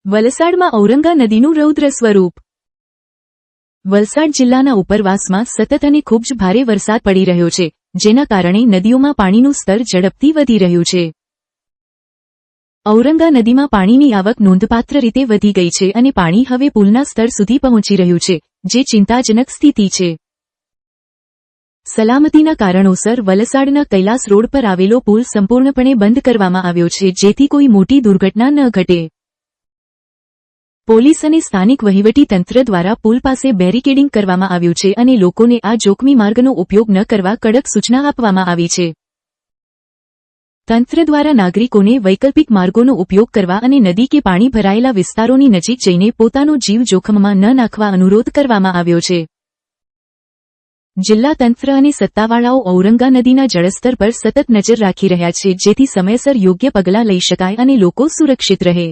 વલસાડમાં ઔરંગા નદીનું રૌદ્ર સ્વરૂપ। વલસાડ જિલ્લાના ઉપરવાસમાં સતત અને ખૂબ જ ભારે વરસાદ પડી રહ્યો છે, જેના કારણે નદીઓમાં પાણીનું સ્તર ઝડપથી વધી રહ્યું છે। ઔરંગા નદીમાં પાણીની આવક નોંધપાત્ર રીતે વધી ગઈ છે અને પાણી હવે પુલના સ્તર સુધી પહોંચી રહ્યું છે, જે ચિંતાજનક સ્થિતિ છે। સલામતીના કારણોસર વલસાડના કૈલાસ રોડ પર આવેલો પુલ સંપૂર્ણપણે બંધ કરવામાં આવ્યો છે, જેથી કોઈ મોટી દુર્ઘટના ન ઘટે। પોલીસ અને સ્થાનિક વહીવટી તંત્ર દ્વારા પુલ પાસે બેરિકેડિંગ કરવામાં આવ્યું છે અને લોકોને આ જોખમી માર્ગનો ઉપયોગ ન કરવા કડક સૂચના આપવામાં આવી છે। તંત્ર દ્વારા નાગરિકોને વૈકલ્પિક માર્ગોનો ઉપયોગ કરવા અને નદી કે પાણી ભરાયેલા વિસ્તારોની નજીક જઈને પોતાનો જીવ જોખમમાં ન નાખવા અનુરોધ કરવામાં આવ્યો છે। જિલ્લા તંત્ર અને સત્તાવાળાઓ ઔરંગા નદીના જળસ્તર પર સતત નજર રાખી રહ્યા છે, જેથી સમયસર યોગ્ય પગલાં લઈ શકાય અને લોકો સુરક્ષિત રહે।